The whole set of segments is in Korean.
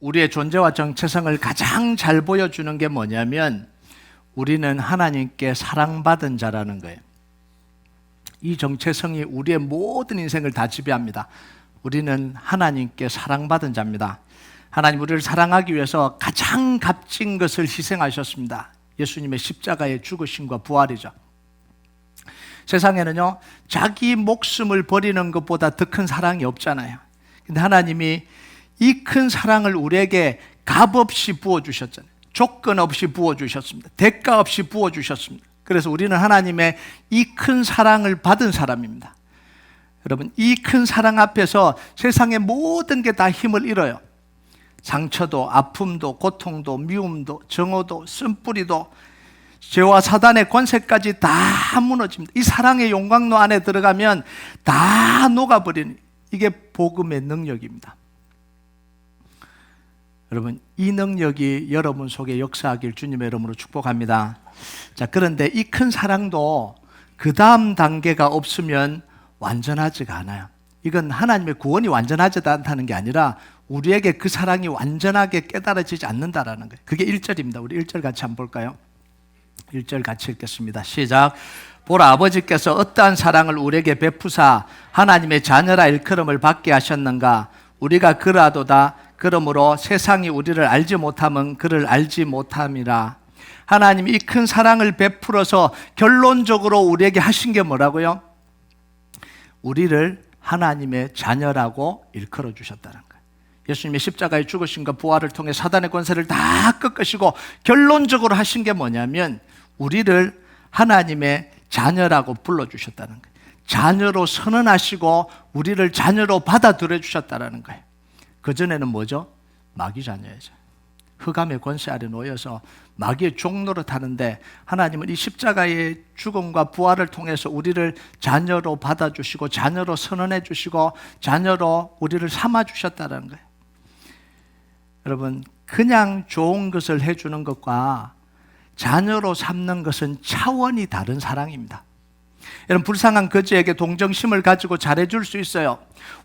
우리의 존재와 정체성을 가장 잘 보여주는 게 뭐냐면 우리는 하나님께 사랑받은 자라는 거예요. 이 정체성이 우리의 모든 인생을 다 지배합니다. 우리는 하나님께 사랑받은 자입니다. 하나님 우리를 사랑하기 위해서 가장 값진 것을 희생하셨습니다. 예수님의 십자가의 죽으심과 부활이죠. 세상에는요, 자기 목숨을 버리는 것보다 더 큰 사랑이 없잖아요. 근데 하나님이 이 큰 사랑을 우리에게 값없이 부어주셨잖아요. 조건 없이 부어주셨습니다. 대가 없이 부어주셨습니다. 그래서 우리는 하나님의 이 큰 사랑을 받은 사람입니다. 여러분, 이 큰 사랑 앞에서 세상의 모든 게 다 힘을 잃어요. 상처도, 아픔도, 고통도, 미움도, 정오도, 쓴뿌리도, 죄와 사단의 권세까지 다 무너집니다. 이 사랑의 용광로 안에 들어가면 다 녹아버리는, 이게 복음의 능력입니다. 여러분, 이 능력이 여러분 속에 역사하길 주님의 이름으로 축복합니다. 자, 그런데 이 큰 사랑도 그 다음 단계가 없으면 완전하지가 않아요. 이건 하나님의 구원이 완전하지 않다는 게 아니라 우리에게 그 사랑이 완전하게 깨달아지지 않는다라는 거예요. 그게 1절입니다. 우리 1절 같이 한번 볼까요? 1절 같이 읽겠습니다. 시작. 보라, 아버지께서 어떠한 사랑을 우리에게 베푸사 하나님의 자녀라 일컬음을 받게 하셨는가. 우리가 그라도다. 그러므로 세상이 우리를 알지 못함은 그를 알지 못함이라. 하나님이 이 큰 사랑을 베풀어서 결론적으로 우리에게 하신 게 뭐라고요? 우리를 하나님의 자녀라고 일컬어 주셨다는 거예요. 예수님의 십자가의 죽으심과 부활을 통해 사단의 권세를 다 꺾으시고 결론적으로 하신 게 뭐냐면 우리를 하나님의 자녀라고 불러주셨다는 거예요. 자녀로 선언하시고 우리를 자녀로 받아들여 주셨다는 거예요. 그전에는 뭐죠? 마귀 자녀였죠. 흑암의 권세 아래 놓여서 마귀의 종노릇 하는데 하나님은 이 십자가의 죽음과 부활을 통해서 우리를 자녀로 받아주시고 자녀로 선언해 주시고 자녀로 우리를 삼아 주셨다는 거예요. 여러분, 그냥 좋은 것을 해주는 것과 자녀로 삼는 것은 차원이 다른 사랑입니다. 여러분, 불쌍한 거지에게 동정심을 가지고 잘해줄 수 있어요.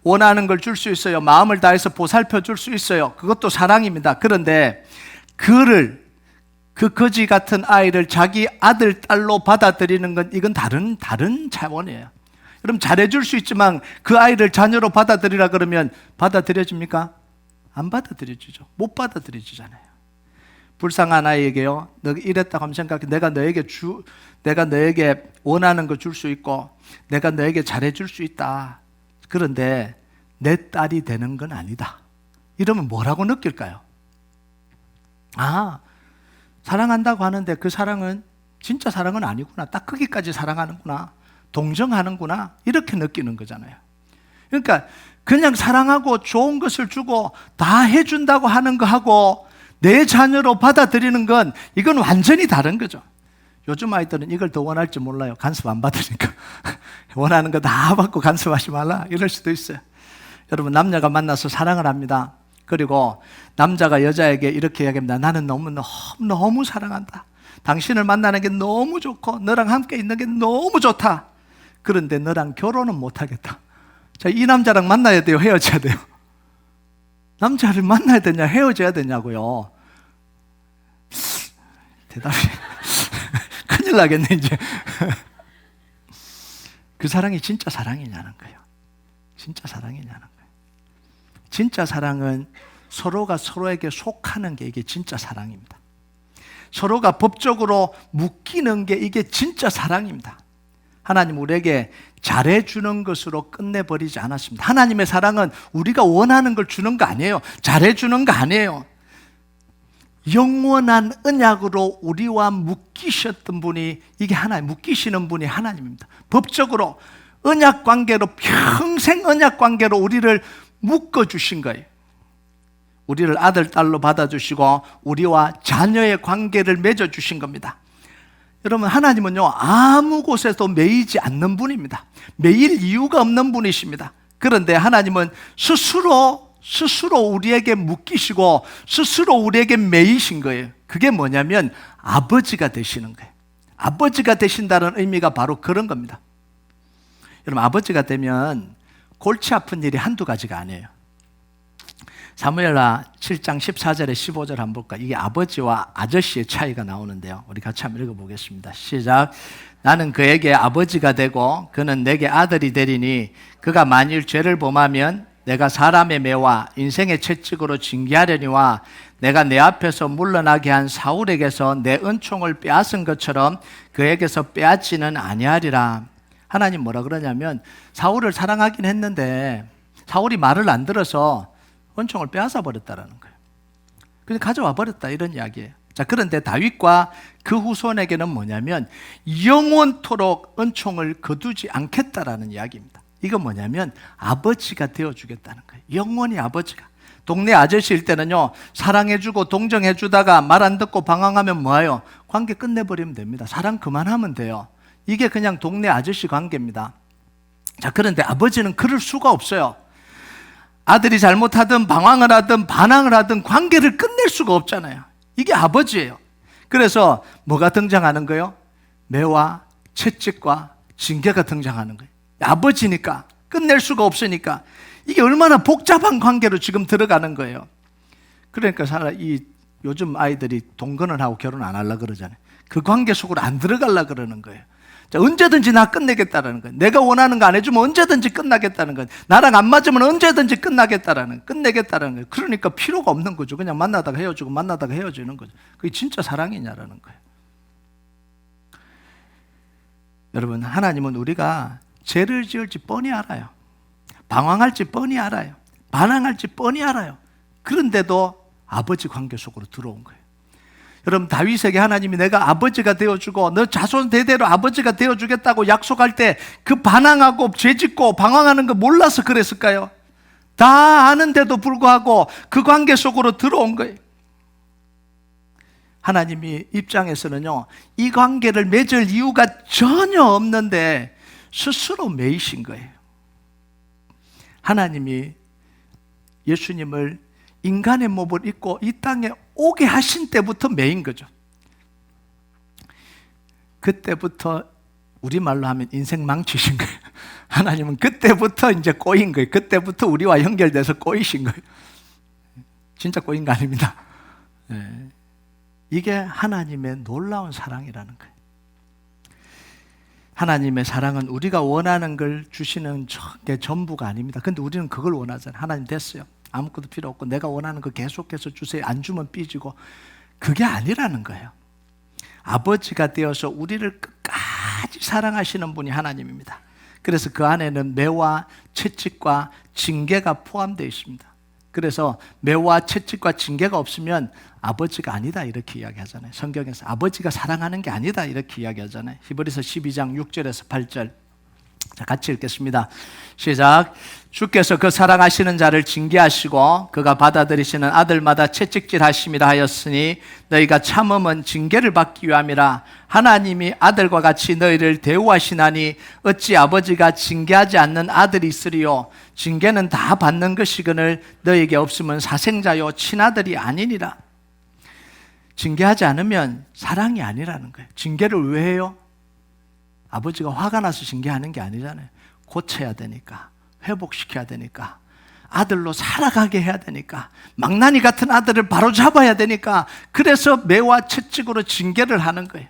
원하는 걸 줄 수 있어요. 마음을 다해서 보살펴 줄 수 있어요. 그것도 사랑입니다. 그런데 그 거지 같은 아이를 자기 아들, 딸로 받아들이는 건 이건 다른 차원이에요. 여러분, 잘해줄 수 있지만 그 아이를 자녀로 받아들이라 그러면 받아들여집니까? 안 받아들여지죠. 못 받아들여지잖아요. 불쌍한 아이에게요, 너 이랬다고 하면 생각해. 내가 너에게 원하는 거 줄 수 있고 내가 너에게 잘해줄 수 있다. 그런데 내 딸이 되는 건 아니다. 이러면 뭐라고 느낄까요? 아, 사랑한다고 하는데 그 사랑은 진짜 사랑은 아니구나. 딱 거기까지 사랑하는구나. 동정하는구나. 이렇게 느끼는 거잖아요. 그러니까 그냥 사랑하고 좋은 것을 주고 다 해준다고 하는 거하고 내 자녀로 받아들이는 건 이건 완전히 다른 거죠. 요즘 아이들은 이걸 더 원할지 몰라요. 간섭 안 받으니까. 원하는 거 다 받고 간섭하지 말라 이럴 수도 있어요. 여러분, 남녀가 만나서 사랑을 합니다. 그리고 남자가 여자에게 이렇게 이야기합니다. 나는 너무 사랑한다. 당신을 만나는 게 너무 좋고 너랑 함께 있는 게 너무 좋다. 그런데 너랑 결혼은 못하겠다. 자, 이 남자랑 만나야 돼요? 헤어져야 돼요? 남자를 만나야 되냐 헤어져야 되냐고요? 대답이 큰일 나겠네 이제. 그 사랑이 진짜 사랑이냐는 거예요. 진짜 사랑이냐는 거예요. 진짜 사랑은 서로가 서로에게 속하는 게 이게 진짜 사랑입니다. 서로가 법적으로 묶이는 게 이게 진짜 사랑입니다. 하나님 우리에게 잘해주는 것으로 끝내버리지 않았습니다. 하나님의 사랑은 우리가 원하는 걸 주는 거 아니에요. 잘해주는 거 아니에요. 영원한 언약으로 우리와 묶이셨던 분이, 이게 하나님, 묶이시는 분이 하나님입니다. 법적으로 언약 관계로, 평생 언약 관계로 우리를 묶어주신 거예요. 우리를 아들, 딸로 받아주시고 우리와 자녀의 관계를 맺어주신 겁니다. 여러분, 하나님은요, 아무 곳에도 매이지 않는 분입니다. 매일 이유가 없는 분이십니다. 그런데 하나님은 스스로 우리에게 묶이시고 스스로 우리에게 매이신 거예요. 그게 뭐냐면 아버지가 되시는 거예요. 아버지가 되신다는 의미가 바로 그런 겁니다. 여러분, 아버지가 되면 골치 아픈 일이 한두 가지가 아니에요. 사무엘하 7장 14절에 15절 한번 볼까? 이게 아버지와 아저씨의 차이가 나오는데요. 우리 같이 한번 읽어보겠습니다. 시작. 나는 그에게 아버지가 되고 그는 내게 아들이 되리니 그가 만일 죄를 범하면 내가 사람의 매와 인생의 채찍으로 징계하려니와 내가 내 앞에서 물러나게 한 사울에게서 내 은총을 빼앗은 것처럼 그에게서 빼앗지는 아니하리라. 하나님 뭐라 그러냐면 사울을 사랑하긴 했는데 사울이 말을 안 들어서 은총을 빼앗아 버렸다라는 거예요. 그냥 가져와 버렸다 이런 이야기예요. 자, 그런데 다윗과 그 후손에게는 뭐냐면 영원토록 은총을 거두지 않겠다라는 이야기입니다. 이건 뭐냐면 아버지가 되어주겠다는 거예요. 영원히 아버지가. 동네 아저씨일 때는요, 사랑해주고 동정해주다가 말 안 듣고 방황하면 뭐예요? 관계 끝내버리면 됩니다. 사랑 그만하면 돼요. 이게 그냥 동네 아저씨 관계입니다. 자, 그런데 아버지는 그럴 수가 없어요. 아들이 잘못하든 방황을 하든 반항을 하든 관계를 끝낼 수가 없잖아요. 이게 아버지예요. 그래서 뭐가 등장하는 거예요? 매와 채찍과 징계가 등장하는 거예요. 아버지니까 끝낼 수가 없으니까 이게 얼마나 복잡한 관계로 지금 들어가는 거예요. 그러니까 이 요즘 아이들이 동거는 하고 결혼 안 하려고 그러잖아요. 그 관계 속으로 안 들어가려고 그러는 거예요. 자, 언제든지 나 끝내겠다라는 거예요. 내가 원하는 거 안 해주면 언제든지 끝나겠다는 거예요. 나랑 안 맞으면 언제든지 끝내겠다라는 거예요. 그러니까 필요가 없는 거죠. 그냥 만나다가 헤어지고 만나다가 헤어지는 거죠. 그게 진짜 사랑이냐라는 거예요. 여러분, 하나님은 우리가 죄를 지을지 뻔히 알아요. 방황할지 뻔히 알아요. 반항할지 뻔히 알아요. 그런데도 아버지 관계 속으로 들어온 거예요. 여러분, 다윗에게 하나님이 내가 아버지가 되어주고 너 자손 대대로 아버지가 되어주겠다고 약속할 때 그 반항하고 죄짓고 방황하는 거 몰라서 그랬을까요? 다 아는데도 불구하고 그 관계 속으로 들어온 거예요. 하나님이 입장에서는요, 이 관계를 맺을 이유가 전혀 없는데 스스로 매이신 거예요. 하나님이 예수님을 인간의 몸을 입고 이 땅에 오게 하신 때부터 매인 거죠. 그때부터 우리말로 하면 인생 망치신 거예요. 하나님은 그때부터 이제 꼬인 거예요. 그때부터 우리와 연결돼서 꼬이신 거예요. 진짜 꼬인 거 아닙니다. 네. 이게 하나님의 놀라운 사랑이라는 거예요. 하나님의 사랑은 우리가 원하는 걸 주시는 게 전부가 아닙니다. 근데 우리는 그걸 원하잖아요. 하나님 됐어요. 아무것도 필요 없고 내가 원하는 거 계속해서 주세요. 안 주면 삐지고. 그게 아니라는 거예요. 아버지가 되어서 우리를 끝까지 사랑하시는 분이 하나님입니다. 그래서 그 안에는 매와 채찍과 징계가 포함되어 있습니다. 그래서 매와 채찍과 징계가 없으면 아버지가 아니다 이렇게 이야기하잖아요. 성경에서 아버지가 사랑하는 게 아니다 이렇게 이야기하잖아요. 히브리서 12장 6절에서 8절. 자, 같이 읽겠습니다. 시작. 주께서 그 사랑하시는 자를 징계하시고 그가 받아들이시는 아들마다 채찍질 하심이라 하였으니 너희가 참음은 징계를 받기 위함이라. 하나님이 아들과 같이 너희를 대우하시나니 어찌 아버지가 징계하지 않는 아들이 있으리요. 징계는 다 받는 것이거늘 너희에게 없으면 사생자요 친아들이 아니니라. 징계하지 않으면 사랑이 아니라는 거예요. 징계를 왜 해요? 아버지가 화가 나서 징계하는 게 아니잖아요. 고쳐야 되니까, 회복시켜야 되니까, 아들로 살아가게 해야 되니까, 망나니 같은 아들을 바로 잡아야 되니까, 그래서 매와 채찍으로 징계를 하는 거예요.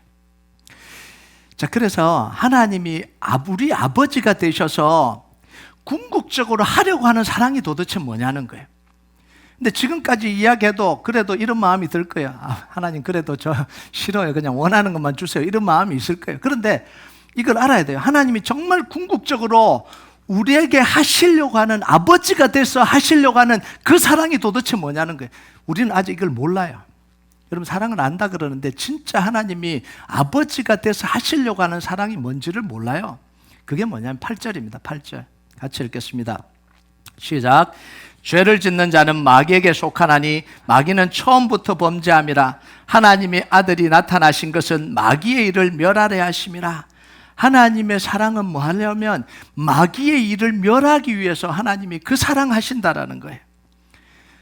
자, 그래서 하나님이 우리 아버지가 되셔서 궁극적으로 하려고 하는 사랑이 도대체 뭐냐는 거예요. 근데 지금까지 이야기해도 그래도 이런 마음이 들 거예요. 하나님 그래도 저 싫어요. 그냥 원하는 것만 주세요. 이런 마음이 있을 거예요. 그런데 이걸 알아야 돼요. 하나님이 정말 궁극적으로 우리에게 하시려고 하는, 아버지가 돼서 하시려고 하는 그 사랑이 도대체 뭐냐는 거예요. 우리는 아직 이걸 몰라요. 여러분, 사랑을 안다 그러는데 진짜 하나님이 아버지가 돼서 하시려고 하는 사랑이 뭔지를 몰라요. 그게 뭐냐면 8절입니다. 8절 같이 읽겠습니다. 시작. 죄를 짓는 자는 마귀에게 속하나니 마귀는 처음부터 범죄함이라. 하나님의 아들이 나타나신 것은 마귀의 일을 멸하려 하심이라. 하나님의 사랑은 뭐 하려면 마귀의 일을 멸하기 위해서 하나님이 그 사랑하신다라는 거예요.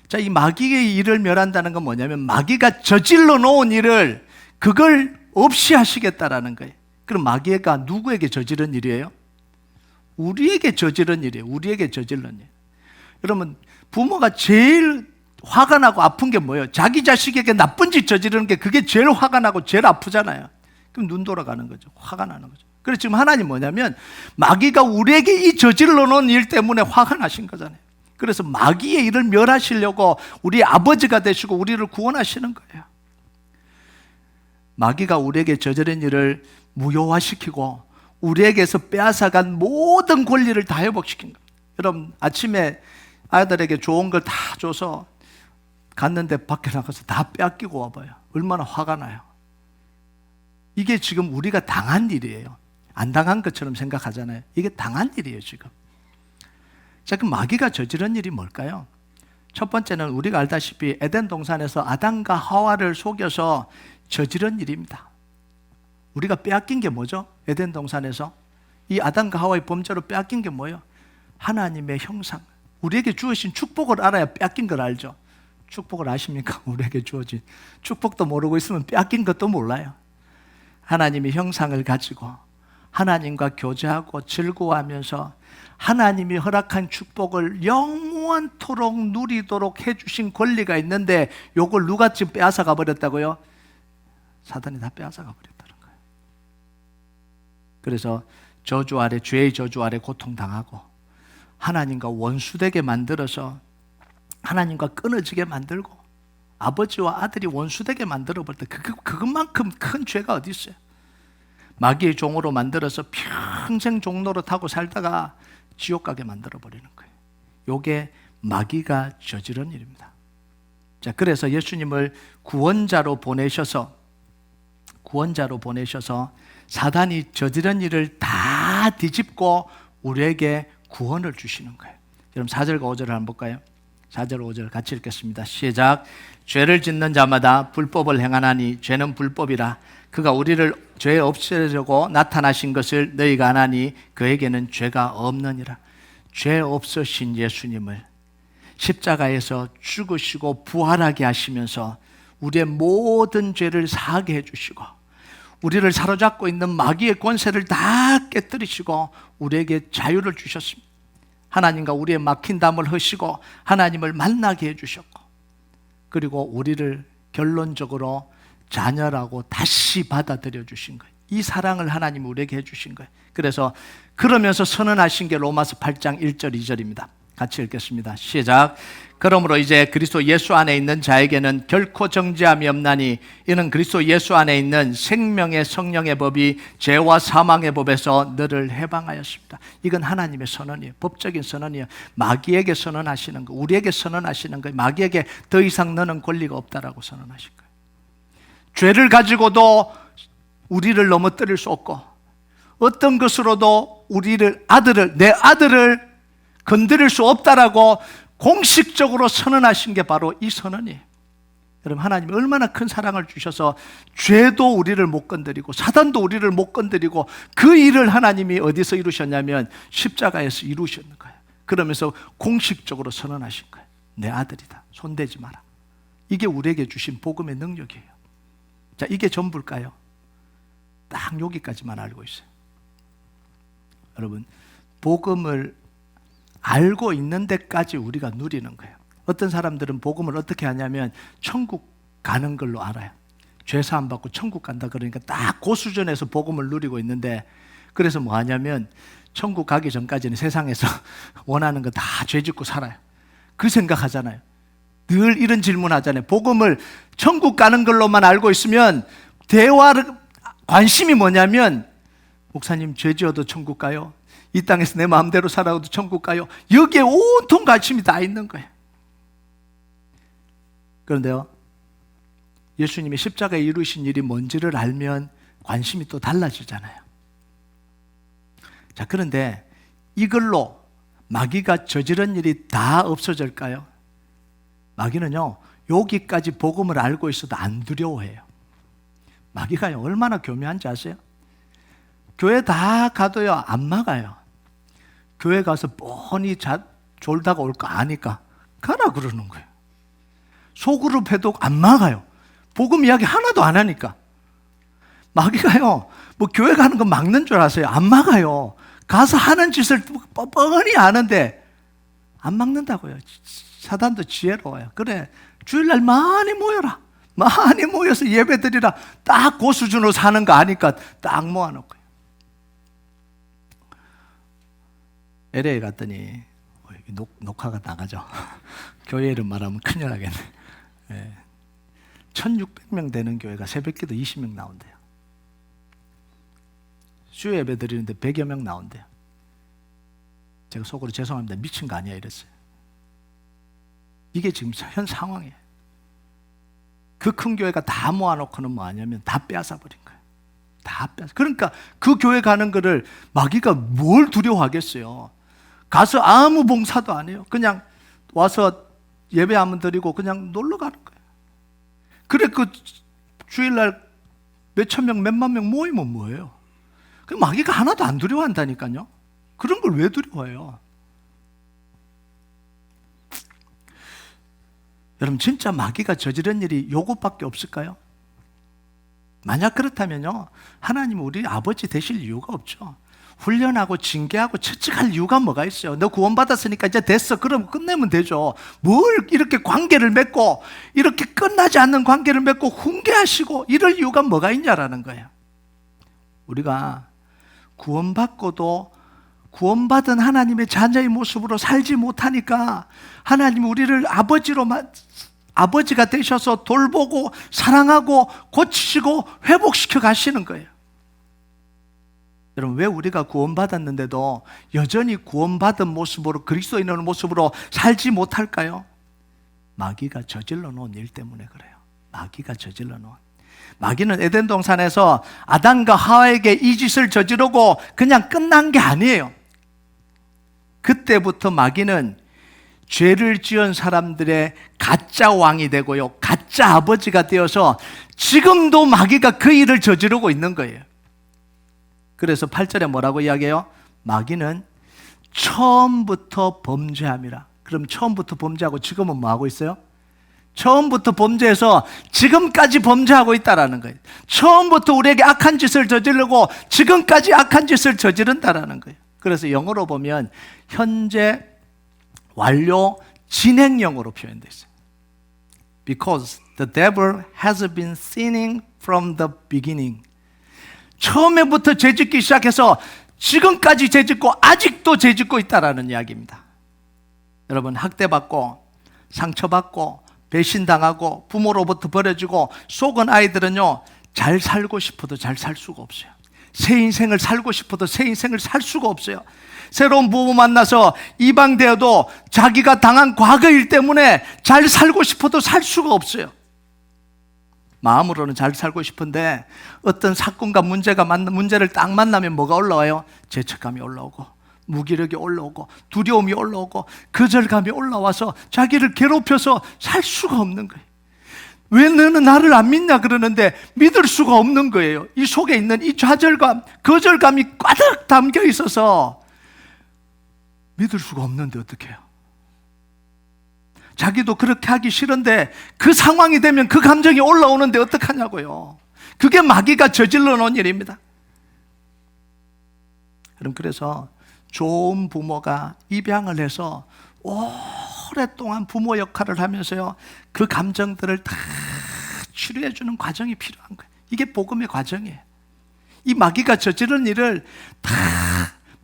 자, 이 마귀의 일을 멸한다는 건 뭐냐면 마귀가 저질러 놓은 일을 그걸 없이 하시겠다라는 거예요. 그럼 마귀가 누구에게 저지른 일이에요? 우리에게 저지른 일이에요. 우리에게 저질른 일. 여러분, 부모가 제일 화가 나고 아픈 게 뭐예요? 자기 자식에게 나쁜 짓 저지르는 게 그게 제일 화가 나고 제일 아프잖아요. 그럼 눈 돌아가는 거죠. 화가 나는 거죠. 그래서 지금 하나님 뭐냐면 마귀가 우리에게 이 저질러 놓은 일 때문에 화가 나신 거잖아요. 그래서 마귀의 일을 멸하시려고 우리 아버지가 되시고 우리를 구원하시는 거예요. 마귀가 우리에게 저지른 일을 무효화시키고 우리에게서 빼앗아간 모든 권리를 다 회복시킨 겁니다. 여러분 아침에 아이들에게 좋은 걸 다 줘서 갔는데 밖에 나가서 다 빼앗기고 와봐요. 얼마나 화가 나요. 이게 지금 우리가 당한 일이에요. 안 당한 것처럼 생각하잖아요. 이게 당한 일이에요 지금. 자, 그럼 마귀가 저지른 일이 뭘까요? 첫 번째는 우리가 알다시피 에덴 동산에서 아담과 하와를 속여서 저지른 일입니다. 우리가 빼앗긴 게 뭐죠? 에덴 동산에서 이 아담과 하와의 범죄로 빼앗긴 게 뭐예요? 하나님의 형상, 우리에게 주어진 축복을 알아야 빼앗긴 걸 알죠. 축복을 아십니까? 우리에게 주어진 축복도 모르고 있으면 빼앗긴 것도 몰라요. 하나님의 형상을 가지고 하나님과 교제하고 즐거워하면서 하나님이 허락한 축복을 영원토록 누리도록 해주신 권리가 있는데 이걸 누가 지금 빼앗아가 버렸다고요? 사단이 다 빼앗아가 버렸다는 거예요. 그래서 저주 아래, 죄의 저주 아래 고통당하고 하나님과 원수되게 만들어서 하나님과 끊어지게 만들고 아버지와 아들이 원수되게 만들어버릴 때 그것만큼 큰 죄가 어디 있어요? 마귀의 종으로 만들어서 평생 종로로 타고 살다가 지옥 가게 만들어버리는 거예요. 이게 마귀가 저지른 일입니다. 자, 그래서 예수님을 구원자로 보내셔서 사단이 저지른 일을 다 뒤집고 우리에게 구원을 주시는 거예요. 여러분 4절과 5절을 한번 볼까요? 4절 5절 같이 읽겠습니다. 시작. 죄를 짓는 자마다 불법을 행하나니 죄는 불법이라. 그가 우리를 죄 없애려고 나타나신 것을 너희가 아나니 그에게는 죄가 없느니라. 죄 없으신 예수님을 십자가에서 죽으시고 부활하게 하시면서 우리의 모든 죄를 사하게 해주시고 우리를 사로잡고 있는 마귀의 권세를 다 깨뜨리시고 우리에게 자유를 주셨습니다. 하나님과 우리의 막힌 담을 허시고 하나님을 만나게 해주셨고 그리고 우리를 결론적으로 자녀라고 다시 받아들여 주신 거예요. 이 사랑을 하나님이 우리에게 해주신 거예요. 그래서 그러면서 선언하신 게 로마서 8장 1절 2절입니다. 같이 읽겠습니다. 시작. 그러므로 이제 그리스도 예수 안에 있는 자에게는 결코 정죄함이 없나니 이는 그리스도 예수 안에 있는 생명의 성령의 법이 죄와 사망의 법에서 너를 해방하였습니다. 이건 하나님의 선언이에요. 법적인 선언이에요. 마귀에게 선언하시는 거, 우리에게 선언하시는 거예요. 마귀에게 더 이상 너는 권리가 없다라고 선언하신 거예요. 죄를 가지고도 우리를 넘어뜨릴 수 없고 어떤 것으로도 내 아들을 건드릴 수 없다라고 공식적으로 선언하신 게 바로 이 선언이에요. 여러분 하나님이 얼마나 큰 사랑을 주셔서 죄도 우리를 못 건드리고 사단도 우리를 못 건드리고 그 일을 하나님이 어디서 이루셨냐면 십자가에서 이루셨는 거예요. 그러면서 공식적으로 선언하신 거예요. 내 아들이다. 손대지 마라. 이게 우리에게 주신 복음의 능력이에요. 자, 이게 전부일까요? 딱 여기까지만 알고 있어요. 여러분 복음을 알고 있는 데까지 우리가 누리는 거예요. 어떤 사람들은 복음을 어떻게 하냐면 천국 가는 걸로 알아요. 죄 사함 받고 천국 간다 그러니까 딱 그 수준에서 복음을 누리고 있는데 그래서 뭐 하냐면 천국 가기 전까지는 세상에서 원하는 거 다 죄 짓고 살아요. 그 생각하잖아요. 늘 이런 질문 하잖아요. 복음을 천국 가는 걸로만 알고 있으면 대화를 관심이 뭐냐면 목사님 죄 지어도 천국 가요? 이 땅에서 내 마음대로 살아도 천국 가요? 여기에 온통 관심이 다 있는 거예요. 그런데요, 예수님이 십자가에 이루신 일이 뭔지를 알면 관심이 또 달라지잖아요. 자, 그런데 이걸로 마귀가 저지른 일이 다 없어질까요? 마귀는요, 여기까지 복음을 알고 있어도 안 두려워해요. 마귀가요, 얼마나 교묘한지 아세요? 교회 다 가도요, 안 막아요. 교회 가서 뻔히 졸다가 올 거 아니까 가라 그러는 거예요. 소그룹 해도 안 막아요. 복음 이야기 하나도 안 하니까. 마귀가요, 뭐 교회 가는 거 막는 줄 아세요? 안 막아요. 가서 하는 짓을 뻔히 아는데 안 막는다고요. 사단도 지혜로워요. 그래, 주일날 많이 모여라. 많이 모여서 예배드리라. 딱 그 수준으로 사는 거 아니까 딱 모아놓고요. LA 갔더니 녹화가 나가죠. 교회 이름 말하면 큰일 나겠네. 1600명 되는 교회가 새벽기도 20명 나온대요. 주요 예배 드리는데 100여 명 나온대요. 제가 속으로 죄송합니다. 미친 거 아니야 이랬어요. 이게 지금 현 상황이에요. 그 큰 교회가 다 모아놓고는 뭐 하냐면 다 빼앗아버린 거예요. 다 빼앗아. 그러니까 그 교회 가는 거를 마귀가 뭘 두려워하겠어요. 가서 아무 봉사도 안 해요. 그냥 와서 예배 한번 드리고 그냥 놀러 가는 거예요. 그래 그 주일날 몇천 명, 몇만 명 모이면 뭐예요? 그 마귀가 하나도 안 두려워한다니까요. 그런 걸 왜 두려워해요? 여러분 진짜 마귀가 저지른 일이 요것밖에 없을까요? 만약 그렇다면요, 하나님은 우리 아버지 되실 이유가 없죠. 훈련하고 징계하고 채찍할 이유가 뭐가 있어요? 너 구원받았으니까 이제 됐어. 그럼 끝내면 되죠. 뭘 이렇게 관계를 맺고 이렇게 끝나지 않는 관계를 맺고 훈계하시고 이럴 이유가 뭐가 있냐라는 거예요. 우리가 구원받고도 구원받은 하나님의 자녀의 모습으로 살지 못하니까 하나님이 우리를 아버지가 되셔서 돌보고 사랑하고 고치시고 회복시켜 가시는 거예요. 여러분 왜 우리가 구원받았는데도 여전히 구원받은 모습으로 그리스도인의 모습으로 살지 못할까요? 마귀가 저질러 놓은 일 때문에 그래요. 마귀가 저질러 놓은. 마귀는 에덴 동산에서 아담과 하와에게 이 짓을 저지르고 그냥 끝난 게 아니에요. 그때부터 마귀는 죄를 지은 사람들의 가짜 왕이 되고요, 가짜 아버지가 되어서 지금도 마귀가 그 일을 저지르고 있는 거예요. 그래서 8절에 뭐라고 이야기해요? 마귀는 처음부터 범죄함이라. 그럼 처음부터 범죄하고 지금은 뭐 하고 있어요? 처음부터 범죄해서 지금까지 범죄하고 있다라는 거예요. 처음부터 우리에게 악한 짓을 저지르고 지금까지 악한 짓을 저지른다라는 거예요. 그래서 영어로 보면 현재 완료 진행형으로 표현되어 있어요. Because the devil has been sinning from the beginning. 처음에부터 죄짓기 시작해서 지금까지 죄짓고 아직도 죄짓고 있다라는 이야기입니다. 여러분 학대받고 상처받고 배신당하고 부모로부터 버려지고 속은 아이들은요, 잘 살고 싶어도 잘 살 수가 없어요. 새 인생을 살고 싶어도 새 인생을 살 수가 없어요. 새로운 부모 만나서 이방되어도 자기가 당한 과거일 때문에 잘 살고 싶어도 살 수가 없어요. 마음으로는 잘 살고 싶은데 어떤 사건과 문제를 딱 만나면 뭐가 올라와요? 죄책감이 올라오고 무기력이 올라오고 두려움이 올라오고 거절감이 올라와서 자기를 괴롭혀서 살 수가 없는 거예요. 왜 너는 나를 안 믿냐 그러는데 믿을 수가 없는 거예요. 이 속에 있는 이 좌절감, 거절감이 가득 담겨 있어서 믿을 수가 없는데 어떻게 해요? 자기도 그렇게 하기 싫은데 그 상황이 되면 그 감정이 올라오는데 어떡하냐고요. 그게 마귀가 저질러 놓은 일입니다. 그래서 좋은 부모가 입양을 해서 오랫동안 부모 역할을 하면서요, 그 감정들을 다 치료해 주는 과정이 필요한 거예요. 이게 복음의 과정이에요. 이 마귀가 저지른 일을 다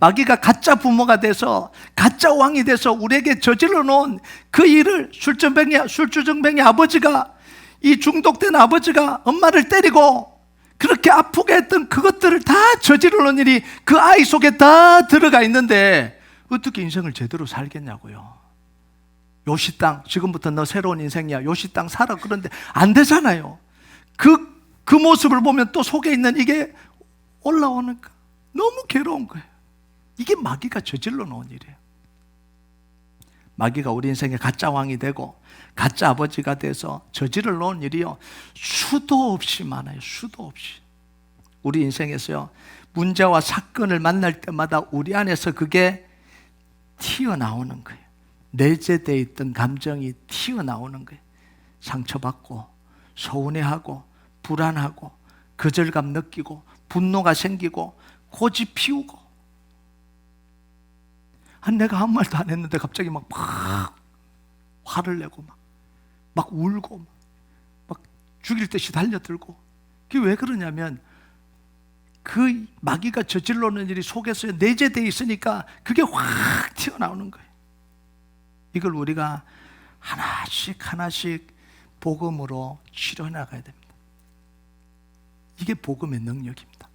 마귀가 가짜 부모가 돼서 가짜 왕이 돼서 우리에게 저질러 놓은 그 일을 술주정뱅이 아버지가, 이 중독된 아버지가 엄마를 때리고 그렇게 아프게 했던 그것들을 다 저지르는 놓은 일이 그 아이 속에 다 들어가 있는데 어떻게 인생을 제대로 살겠냐고요. 요시 땅, 지금부터 너 새로운 인생이야, 요시 땅 살아. 그런데 안 되잖아요. 그 모습을 보면 또 속에 있는 이게 올라오니까 너무 괴로운 거예요. 이게 마귀가 저질러 놓은 일이에요. 마귀가 우리 인생에 가짜 왕이 되고 가짜 아버지가 돼서 저지를 놓은 일이요, 수도 없이 많아요. 수도 없이. 우리 인생에서요, 문제와 사건을 만날 때마다 우리 안에서 그게 튀어나오는 거예요. 내재되어 있던 감정이 튀어나오는 거예요. 상처받고 서운해하고 불안하고 거절감 느끼고 분노가 생기고 고집 피우고 내가 아무 말도 안 했는데 갑자기 막 화를 내고 막 울고 막 죽일 듯이 달려들고. 그게 왜 그러냐면 그 마귀가 저질러 놓은 일이 속에서 내재되어 있으니까 그게 확 튀어나오는 거예요. 이걸 우리가 하나씩 복음으로 치료해 나가야 됩니다. 이게 복음의 능력입니다.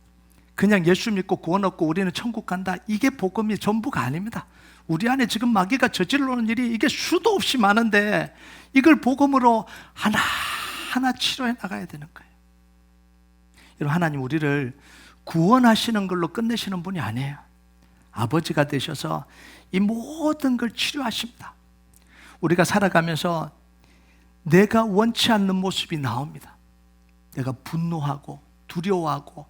그냥 예수 믿고 구원 얻고 우리는 천국 간다, 이게 복음이 전부가 아닙니다. 우리 안에 지금 마귀가 저질러 놓은 일이 이게 수도 없이 많은데 이걸 복음으로 하나하나 치료해 나가야 되는 거예요. 여러분, 하나님 우리를 구원하시는 걸로 끝내시는 분이 아니에요. 아버지가 되셔서 이 모든 걸 치료하십니다. 우리가 살아가면서 내가 원치 않는 모습이 나옵니다. 내가 분노하고 두려워하고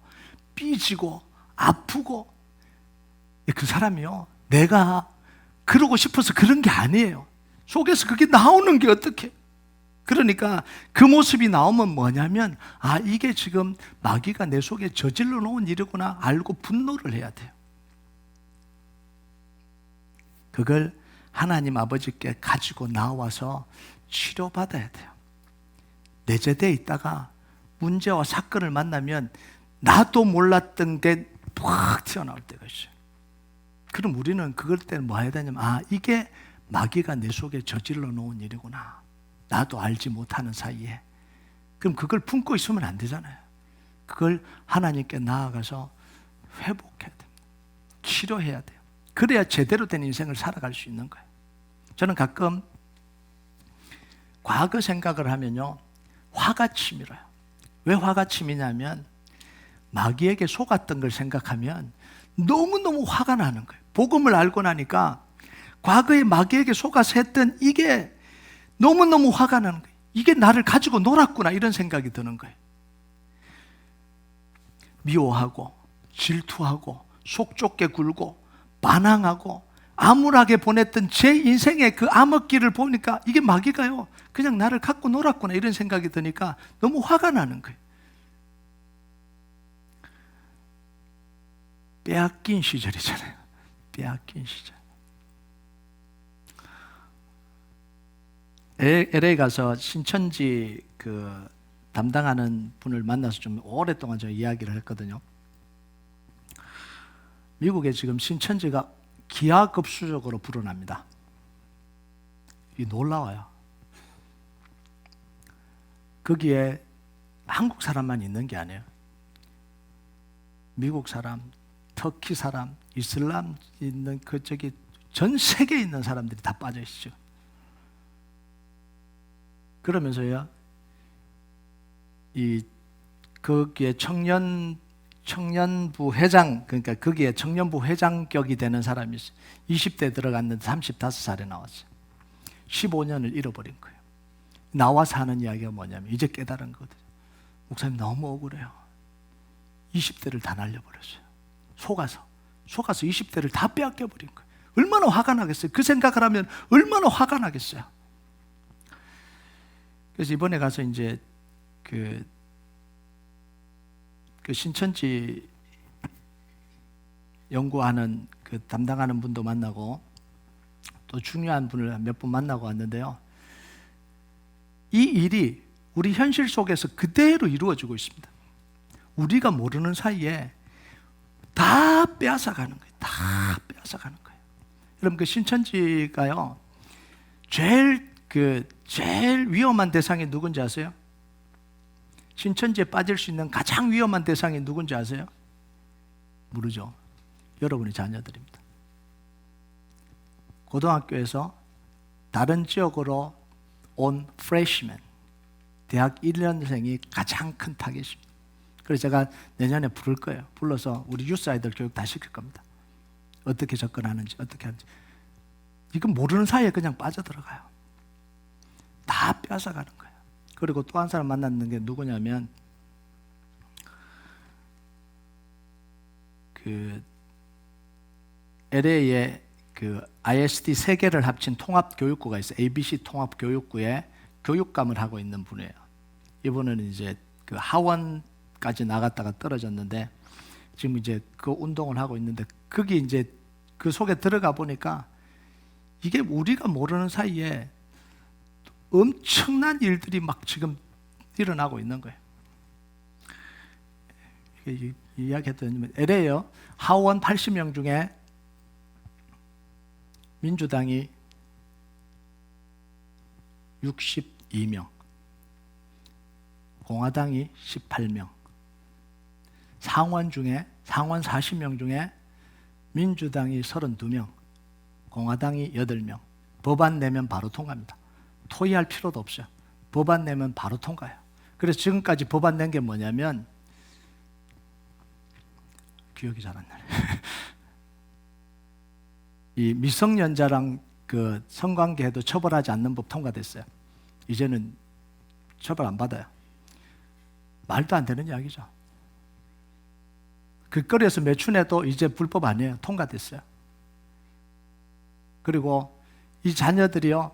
삐지고 아프고, 그 사람이요, 내가 그러고 싶어서 그런 게 아니에요. 속에서 그게 나오는 게 어떻게? 그러니까 그 모습이 나오면 뭐냐면, 이게 지금 마귀가 내 속에 저질러 놓은 일이구나 알고 분노를 해야 돼요. 그걸 하나님 아버지께 가지고 나와서 치료받아야 돼요. 내재되어 있다가 문제와 사건을 만나면 나도 몰랐던 게 확 튀어나올 때가 있어요. 그럼 우리는 그럴 때는 뭐 해야 되냐면, 이게 마귀가 내 속에 저질러 놓은 일이구나, 나도 알지 못하는 사이에. 그럼 그걸 품고 있으면 안 되잖아요. 그걸 하나님께 나아가서 회복해야 됩니다. 치료해야 돼요. 그래야 제대로 된 인생을 살아갈 수 있는 거예요. 저는 가끔 과거 생각을 하면요, 화가 치밀어요. 왜 화가 치미냐면 마귀에게 속았던 걸 생각하면 너무너무 화가 나는 거예요. 복음을 알고 나니까 과거에 마귀에게 속아서 했던 이게 너무너무 화가 나는 거예요. 이게 나를 가지고 놀았구나, 이런 생각이 드는 거예요. 미워하고 질투하고 속 좁게 굴고 반항하고 암울하게 보냈던 제 인생의 그 암흑기를 보니까 이게 마귀가요, 그냥 나를 갖고 놀았구나, 이런 생각이 드니까 너무 화가 나는 거예요. 빼앗긴 시절이잖아요. 빼앗긴 시절. LA 가서 신천지 담당하는 분을 만나서 좀 오랫동안 제가 이야기를 했거든요. 미국에 지금 신천지가 기하급수적으로 불어납니다. 이게 놀라워요. 거기에 한국 사람만 있는 게 아니에요. 미국 사람, 터키 사람, 이슬람 있는 전 세계에 있는 사람들이 다 빠져 있죠. 그러면서요, 거기에 청년부 회장, 그러니까 거기에 청년부 회장격이 되는 사람이 있어요. 20대 들어갔는데 35살에 나왔어요. 15년을 잃어버린 거예요. 나와서 하는 이야기가 뭐냐면, 이제 깨달은 거거든요. 목사님 너무 억울해요. 20대를 다 날려버렸어요. 속아서 20대를 다 빼앗겨버린 거예요. 얼마나 화가 나겠어요. 그 생각을 하면 얼마나 화가 나겠어요. 그래서 이번에 가서 이제 그 신천지 연구하는 담당하는 분도 만나고 또 중요한 분을 몇 분 만나고 왔는데요, 이 일이 우리 현실 속에서 그대로 이루어지고 있습니다. 우리가 모르는 사이에 다 빼앗아가는 거예요. 다 빼앗아가는 거예요. 여러분, 신천지가요, 제일 위험한 대상이 누군지 아세요? 신천지에 빠질 수 있는 가장 위험한 대상이 누군지 아세요? 모르죠. 여러분의 자녀들입니다. 고등학교에서 다른 지역으로 온 프레시맨, 대학 1년생이 가장 큰 타겟입니다. 그래서 제가 내년에 부를 거예요. 불러서 우리 유스 아이들 교육 다 시킬 겁니다. 어떻게 접근하는지, 어떻게 하는지. 이건 모르는 사이에 그냥 빠져들어가요. 다 빼앗아가는 거예요. 그리고 또 한 사람 만났는 게 누구냐면, LA에 ISD 세 개를 합친 통합교육구가 있어요. ABC 통합교육구에 교육감을 하고 있는 분이에요. 이분은 이제 하원까지 나갔다가 떨어졌는데 지금 이제 그 운동을 하고 있는데, 거기 이제 그 속에 들어가 보니까 이게 우리가 모르는 사이에 엄청난 일들이 막 지금 일어나고 있는 거예요. 이야기했던 LA요. 하원 80명 중에 민주당이 62명, 공화당이 18명, 상원 40명 중에 민주당이 32명, 공화당이 8명. 법안 내면 바로 통과합니다. 토의할 필요도 없어요. 법안 내면 바로 통과해요. 그래서 지금까지 법안 낸 게 뭐냐면, 기억이 잘 안 나네. 이 미성년자랑 그 성관계해도 처벌하지 않는 법 통과됐어요. 이제는 처벌 안 받아요. 말도 안 되는 이야기죠. 길거리에서 매춘해도 이제 불법 아니에요. 통과됐어요. 그리고 이 자녀들이요,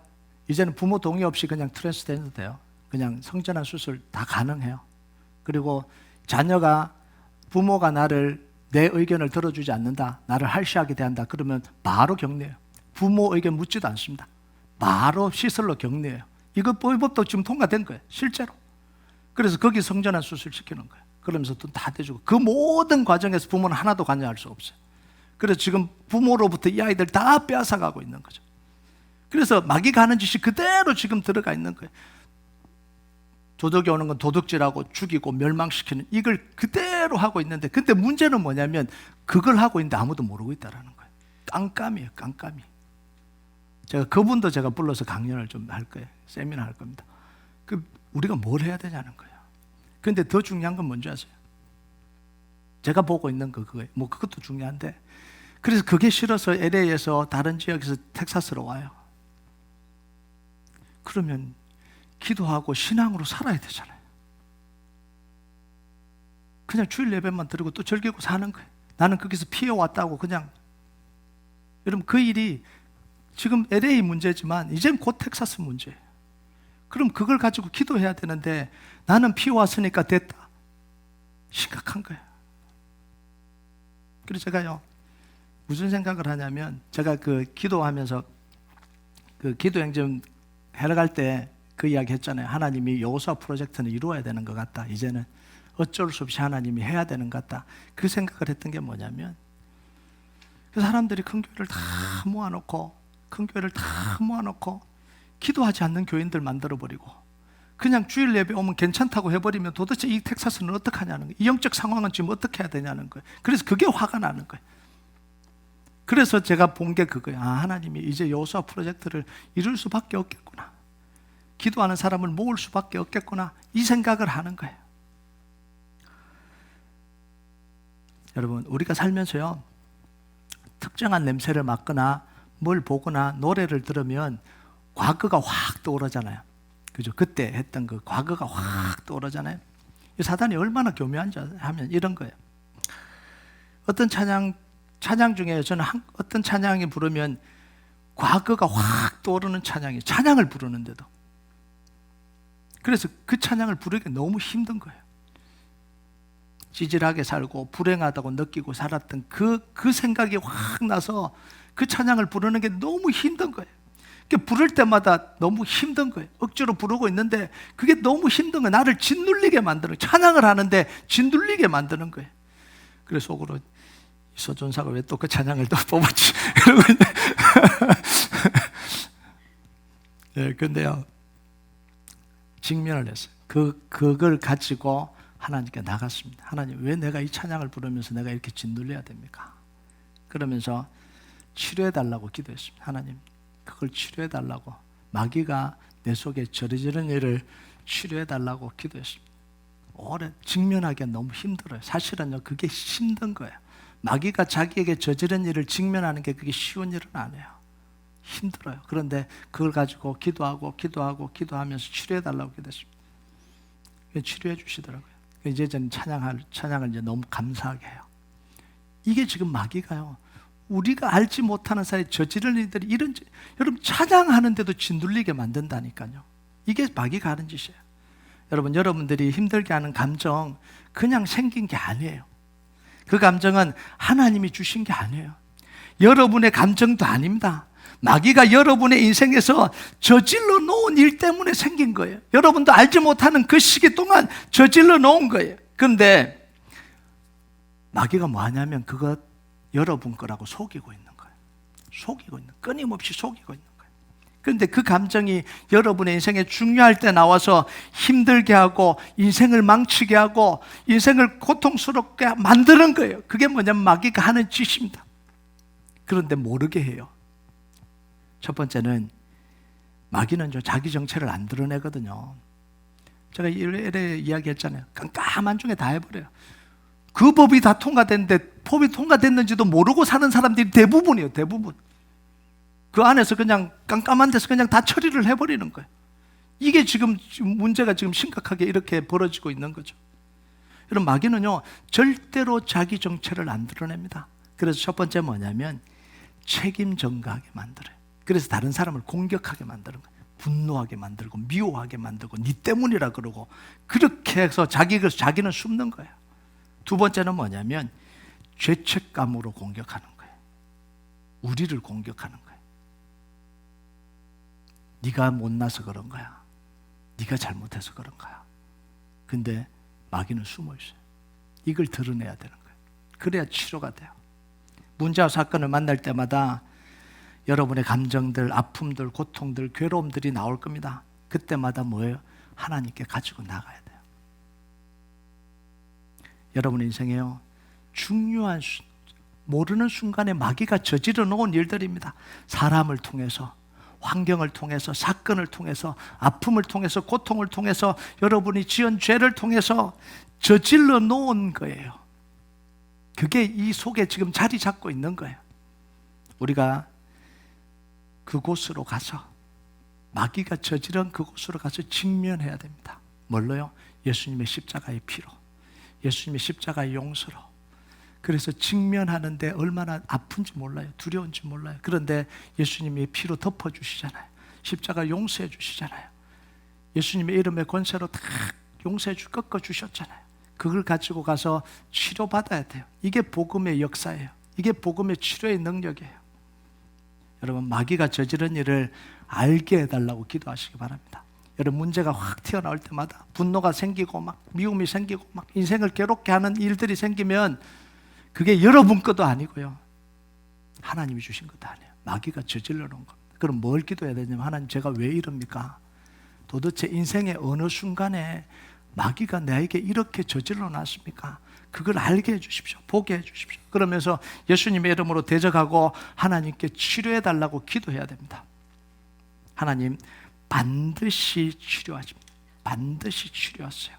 이제는 부모 동의 없이 그냥 트랜스젠더 돼요. 그냥 성전환 수술 다 가능해요. 그리고 자녀가 부모가 내 의견을 들어주지 않는다, 나를 할시하게 대한다, 그러면 바로 격리해요. 부모 의견 묻지도 않습니다. 바로 시설로 격리해요. 이거 법도 지금 통과된 거예요, 실제로. 그래서 거기 성전환 수술 시키는 거예요. 그러면서 돈 다 대주고, 그 모든 과정에서 부모는 하나도 관여할 수 없어요. 그래서 지금 부모로부터 이 아이들 다 빼앗아가고 있는 거죠. 그래서 마귀가 하는 짓이 그대로 지금 들어가 있는 거예요. 도덕이 오는 건 도둑질하고 죽이고 멸망시키는, 이걸 그대로 하고 있는데, 근데 문제는 뭐냐면 그걸 하고 있는데 아무도 모르고 있다는 거예요. 깜깜이에요, 깜깜이. 그분도 제가 불러서 강연을 좀 할 거예요. 세미나 할 겁니다. 우리가 뭘 해야 되냐는 거예요. 근데 더 중요한 건 뭔지 아세요? 제가 보고 있는 그거예요. 그것도 중요한데, 그래서 그게 싫어서 LA에서 다른 지역에서 텍사스로 와요. 그러면 기도하고 신앙으로 살아야 되잖아요. 그냥 주일 예배만 드리고 또 즐기고 사는 거예요. 나는 거기서 피해왔다고 그냥. 여러분, 그 일이 지금 LA 문제지만 이젠 곧 텍사스 문제예요. 그럼 그걸 가지고 기도해야 되는데, 나는 피해왔으니까 됐다. 심각한 거예요. 그래서 제가요, 무슨 생각을 하냐면, 제가 기도하면서 기도 행정 해러 갈 때 그 이야기 했잖아요. 하나님이 여호수아 프로젝트는 이루어야 되는 것 같다. 이제는 어쩔 수 없이 하나님이 해야 되는 것 같다. 그 생각을 했던 게 뭐냐면, 그 사람들이 큰 교회를 다 모아놓고 기도하지 않는 교인들 만들어버리고, 그냥 주일 예배 오면 괜찮다고 해버리면 도대체 이 텍사스는 어떡하냐는 거예요. 이 영적 상황은 지금 어떻게 해야 되냐는 거예요. 그래서 그게 화가 나는 거예요. 그래서 제가 본 게 그거예요. 하나님이 이제 여호수아 프로젝트를 이룰 수밖에 없겠구나. 기도하는 사람을 모을 수밖에 없겠구나. 이 생각을 하는 거예요. 여러분, 우리가 살면서요, 특정한 냄새를 맡거나 뭘 보거나 노래를 들으면 과거가 확 떠오르잖아요. 그죠? 그때 했던 그 과거가 확 떠오르잖아요. 사단이 얼마나 교묘한지 하면 이런 거예요. 어떤 찬양 중에 저는 어떤 찬양이 부르면 과거가 확 떠오르는 찬양을 부르는데도, 그래서 그 찬양을 부르기 너무 힘든 거예요. 찌질하게 살고 불행하다고 느끼고 살았던 그 생각이 확 나서 그 찬양을 부르는 게 너무 힘든 거예요. 부를 때마다 너무 힘든 거예요. 억지로 부르고 있는데 그게 너무 힘든 거예요. 나를 짓눌리게 만드는, 찬양을 하는데 짓눌리게 만드는 거예요. 그래서 속으로, 이소 전사가 왜 또 그 찬양을 또 뽑았지? 이러고 네, 근데요, 직면을 했어요. 그걸 가지고 하나님께 나갔습니다. 하나님, 왜 내가 이 찬양을 부르면서 내가 이렇게 짓눌려야 됩니까? 그러면서 치료해달라고 기도했습니다. 하나님, 그걸 치료해달라고, 마귀가 내 속에 저지르는 일을 치료해달라고 기도했습니다. 오래 직면하기가 너무 힘들어요. 사실은요, 그게 힘든 거예요. 마귀가 자기에게 저지른 일을 직면하는 게 그게 쉬운 일은 아니에요. 힘들어요. 그런데 그걸 가지고 기도하면서 치료해달라고 기도했습니다. 치료해 주시더라고요. 이제 저는 찬양을 이제 너무 감사하게 해요. 이게 지금 마귀가요, 우리가 알지 못하는 사이에 저지른 일들이 여러분, 찬양하는데도 짓눌리게 만든다니까요. 이게 마귀가 하는 짓이에요. 여러분들이 힘들게 하는 감정 그냥 생긴 게 아니에요. 그 감정은 하나님이 주신 게 아니에요. 여러분의 감정도 아닙니다. 마귀가 여러분의 인생에서 저질러 놓은 일 때문에 생긴 거예요. 여러분도 알지 못하는 그 시기 동안 저질러 놓은 거예요. 그런데 마귀가 뭐 하냐면 그거 여러분 거라고 속이고 있는 거예요. 속이고 있는, 끊임없이 속이고 있는 거예요. 그런데 그 감정이 여러분의 인생에 중요할 때 나와서 힘들게 하고 인생을 망치게 하고 인생을 고통스럽게 만드는 거예요. 그게 뭐냐면 마귀가 하는 짓입니다. 그런데 모르게 해요. 첫 번째는 마귀는 자기 정체를 안 드러내거든요. 제가 이래 이야기했잖아요. 깜깜한 중에 다 해버려요. 그 법이 다 통과됐는데 법이 통과됐는지도 모르고 사는 사람들이 대부분이에요. 대부분. 그 안에서 그냥 깜깜한 데서 그냥 다 처리를 해버리는 거예요. 이게 지금 문제가 지금 심각하게 이렇게 벌어지고 있는 거죠. 여러분, 마귀는요 절대로 자기 정체를 안 드러냅니다. 그래서 첫 번째 뭐냐면 책임 전가하게 만들어요. 그래서 다른 사람을 공격하게 만드는 거예요. 분노하게 만들고 미워하게 만들고 네 때문이라 그러고 그렇게 해서 자기는 숨는 거예요. 두 번째는 뭐냐면 죄책감으로 공격하는 거예요. 우리를 공격하는 거예요. 네가 못나서 그런 거야. 네가 잘못해서 그런 거야. 근데 마귀는 숨어 있어요. 이걸 드러내야 되는 거예요. 그래야 치료가 돼요. 문제와 사건을 만날 때마다 여러분의 감정들, 아픔들, 고통들, 괴로움들이 나올 겁니다. 그때마다 뭐예요? 하나님께 가지고 나가야 돼요. 여러분의 인생에요 중요한 모르는 순간에 마귀가 저지러 놓은 일들입니다. 사람을 통해서, 환경을 통해서, 사건을 통해서, 아픔을 통해서, 고통을 통해서, 여러분이 지은 죄를 통해서 저질러 놓은 거예요. 그게 이 속에 지금 자리 잡고 있는 거예요. 우리가 그곳으로 가서, 마귀가 저지른 그곳으로 가서 직면해야 됩니다. 뭘로요? 예수님의 십자가의 피로, 예수님의 십자가의 용서로. 그래서 직면하는데 얼마나 아픈지 몰라요. 두려운지 몰라요. 그런데 예수님이 피로 덮어주시잖아요. 십자가 용서해 주시잖아요. 예수님의 이름의 권세로 다 용서해 꺾어주셨잖아요. 그걸 가지고 가서 치료받아야 돼요. 이게 복음의 역사예요. 이게 복음의 치료의 능력이에요. 여러분, 마귀가 저지른 일을 알게 해달라고 기도하시기 바랍니다. 여러분, 문제가 확 튀어나올 때마다 분노가 생기고 막 미움이 생기고 막 인생을 괴롭게 하는 일들이 생기면 그게 여러분 것도 아니고요, 하나님이 주신 것도 아니에요. 마귀가 저질러 놓은 겁니다. 그럼 뭘 기도해야 되냐면, 하나님, 제가 왜 이럽니까? 도대체 인생의 어느 순간에 마귀가 나에게 이렇게 저질러 놨습니까? 그걸 알게 해주십시오. 보게 해주십시오. 그러면서 예수님의 이름으로 대적하고 하나님께 치료해 달라고 기도해야 됩니다. 하나님, 반드시 치료하십니다. 반드시 치료하세요.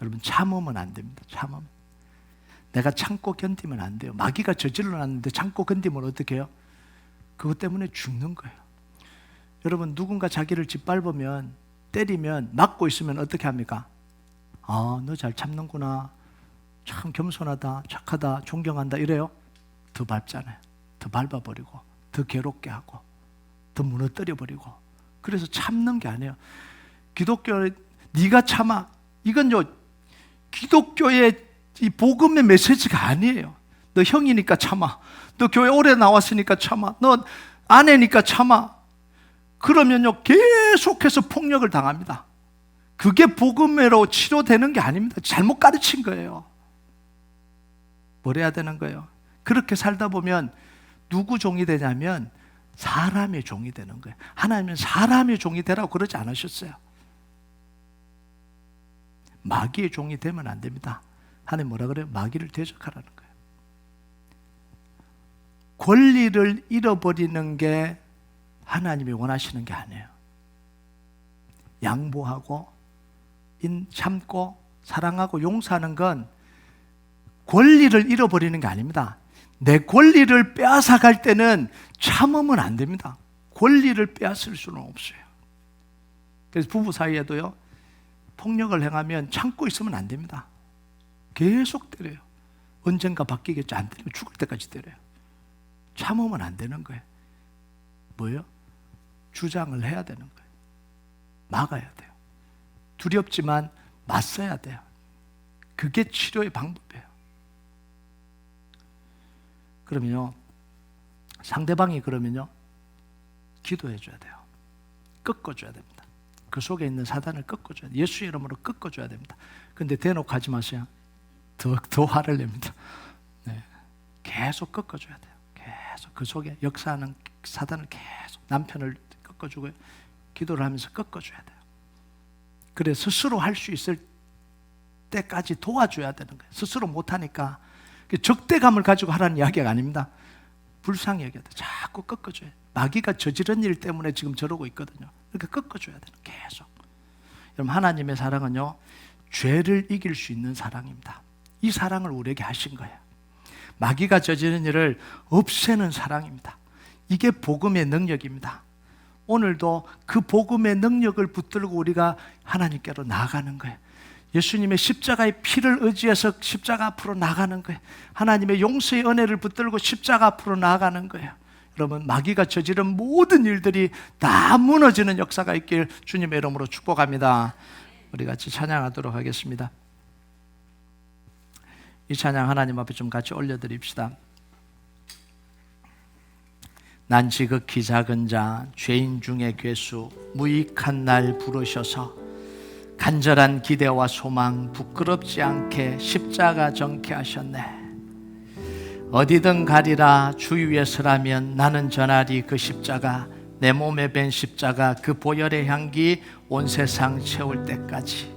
여러분, 참으면 안 됩니다. 참으면. 내가 참고 견디면 안 돼요. 마귀가 저질러 놨는데 참고 견디면 어떻게 해요? 그것 때문에 죽는 거예요. 여러분, 누군가 자기를 짓밟으면, 때리면, 맞고 있으면 어떻게 합니까? 아, 너 잘 참는구나. 참 겸손하다, 착하다, 존경한다, 이래요? 더 밟잖아요. 더 밟아버리고, 더 괴롭게 하고, 더 무너뜨려버리고. 그래서 참는 게 아니에요. 기독교에 네가 참아, 이건요 기독교의 이 복음의 메시지가 아니에요. 너 형이니까 참아, 너 교회 오래 나왔으니까 참아, 너 아내니까 참아. 그러면요 계속해서 폭력을 당합니다. 그게 복음으로 치료되는 게 아닙니다. 잘못 가르친 거예요. 뭘 해야 되는 거예요? 그렇게 살다 보면 누구 종이 되냐면 사람의 종이 되는 거예요. 하나님은 사람의 종이 되라고 그러지 않으셨어요. 마귀의 종이 되면 안 됩니다. 하나님 뭐라 그래요? 마귀를 대적하라는 거예요. 권리를 잃어버리는 게 하나님이 원하시는 게 아니에요. 양보하고 참고 사랑하고 용서하는 건 권리를 잃어버리는 게 아닙니다. 내 권리를 빼앗아갈 때는 참으면 안 됩니다. 권리를 빼앗을 수는 없어요. 그래서 부부 사이에도요, 폭력을 행하면 참고 있으면 안 됩니다. 계속 때려요. 언젠가 바뀌겠죠. 안 때리면 죽을 때까지 때려요. 참으면 안 되는 거예요. 뭐예요? 주장을 해야 되는 거예요. 막아야 돼요. 두렵지만 맞서야 돼요. 그게 치료의 방법이에요. 그러면요, 상대방이 그러면요, 기도해 줘야 돼요. 꺾어줘야 됩니다. 그 속에 있는 사단을 꺾어줘야 돼요. 예수 이름으로 꺾어줘야 됩니다. 근데 대놓고 하지 마세요. 더 화를 냅니다. 네. 계속 꺾어줘야 돼요. 계속 그 속에 역사하는 사단을 계속 남편을 꺾어주고 기도를 하면서 꺾어줘야 돼요. 그래 스스로 할 수 있을 때까지 도와줘야 되는 거예요. 스스로 못하니까 적대감을 가지고 하라는 이야기가 아닙니다. 불쌍히 여겨야 돼. 자꾸 꺾어줘야 돼. 마귀가 저지른 일 때문에 지금 저러고 있거든요. 그러니까 꺾어줘야 돼요. 계속. 여러분, 하나님의 사랑은요, 죄를 이길 수 있는 사랑입니다. 이 사랑을 우리에게 하신 거예요. 마귀가 저지른 일을 없애는 사랑입니다. 이게 복음의 능력입니다. 오늘도 그 복음의 능력을 붙들고 우리가 하나님께로 나아가는 거예요. 예수님의 십자가의 피를 의지해서 십자가 앞으로 나가는 거예요. 하나님의 용서의 은혜를 붙들고 십자가 앞으로 나아가는 거예요. 여러분, 마귀가 저지른 모든 일들이 다 무너지는 역사가 있길 주님의 이름으로 축복합니다. 우리 같이 찬양하도록 하겠습니다. 이 찬양 하나님 앞에 좀 같이 올려드립시다. 난 지극히 작은 자, 죄인 중에 괴수, 무익한 날 부르셔서 간절한 기대와 소망 부끄럽지 않게 십자가 정케 하셨네. 어디든 가리라 주 위에 서라면 나는 전하리 그 십자가, 내 몸에 밴 십자가 그 보혈의 향기 온 세상 채울 때까지.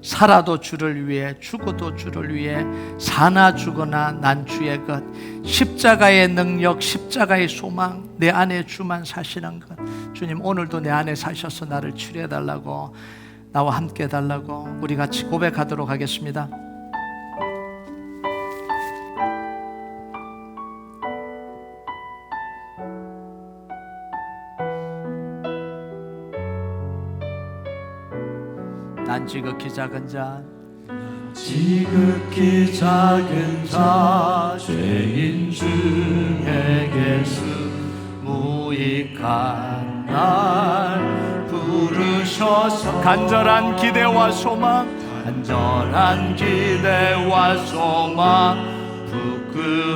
살아도 주를 위해 죽어도 주를 위해 사나 죽거나 난 주의 것. 십자가의 능력, 십자가의 소망, 내 안에 주만 사시는 것. 주님, 오늘도 내 안에 사셔서 나를 치료해 달라고, 나와 함께 해달라고 우리 같이 고백하도록 하겠습니다. 난 지극히 작은 자, 지극히 작은 자, 죄인 중에 괴수, 무익한 날 부르셔서 간절한 기대와 소망, 간절한 기대와 소망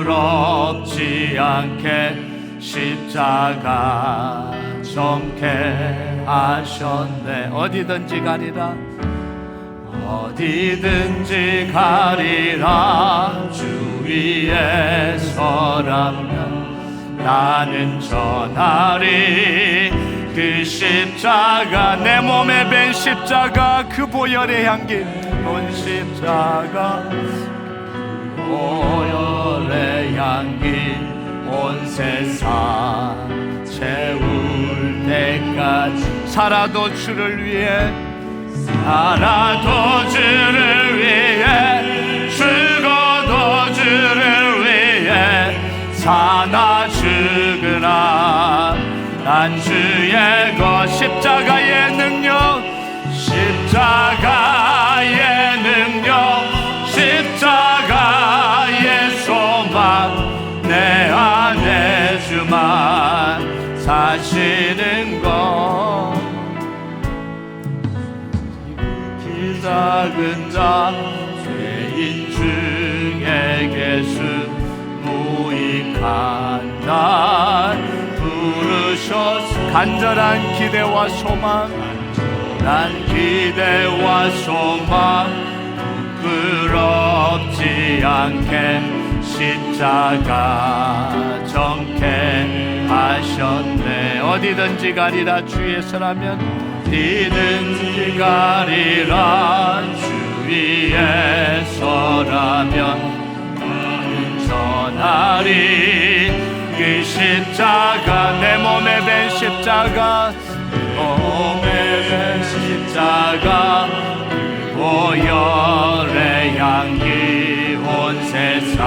부끄럽지 않게 십자가 정케 하셨네. 어디든지 가리라, 어디든지 가리라 주 위에 서라면 나는 전하리 그 십자가, 내 몸에 밴 십자가 그 보혈의 향기 온 십자가, 보혈의 향기 온 세상 채울 때까지. 살아도 주를 위해, 살아도 주를 위해 죽어도 주를 위해 사나 죽으나 난 주의 것. 십자가의 능력, 십자가의 능력, 십자가의 소망, 내 안에 주만 사시는 것. 지극히 작은 자, 죄인 중에 괴수, 무익한 날 부르셔서 간절한 기대와 소망, 난 기대와 소망 부끄럽지 않게 십자가 정케 하셨네. 어디든지 가리라 주의 서라면, 어디든지 가리라 주 위에 서라면 나는 전하리 그 십자가, 내 몸에 밴 십자가, 몸에 밴 십자가 보혈의 향기 온 세상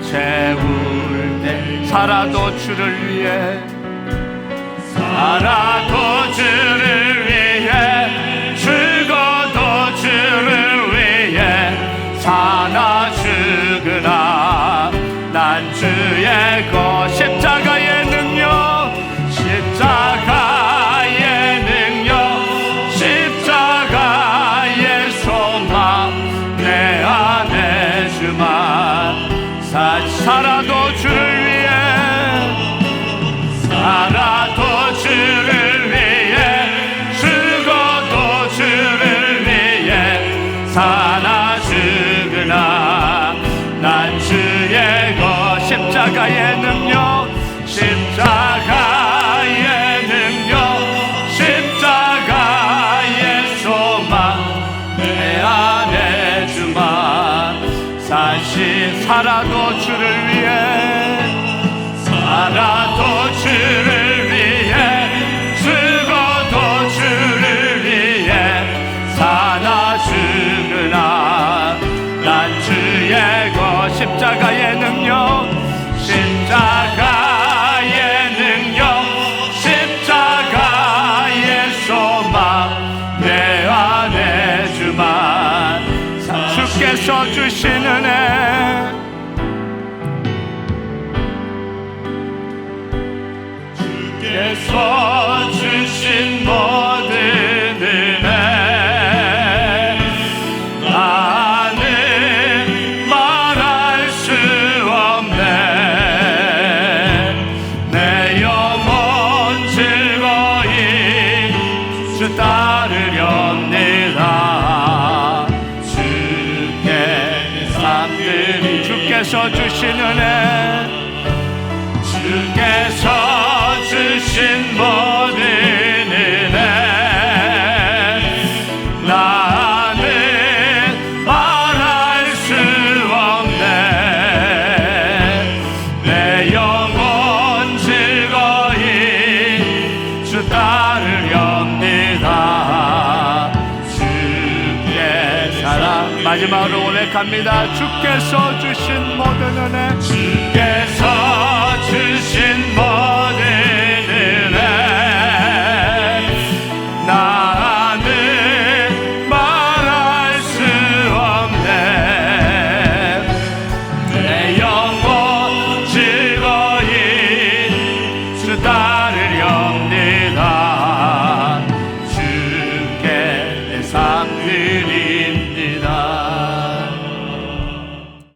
채울 때. 살아도 주를 위해, 살아도 주를 위해 죽어도 주를 위해 사나 죽으나 난 주의 것. 십자가의 능력, 십자가의 능력, 십자가의 소망, 내 안에 주만 살아도 주 주 따르렵니다. 주께 삶들이 주께서 주신 은혜 주께서 주신 모든 은혜 나는 말할 수 없네. 내 영혼 즐거이 주 따르렵니다. 주께 사랑 마지막으로 고백합니다. 주께서 주신 모든 은혜 주께서 주신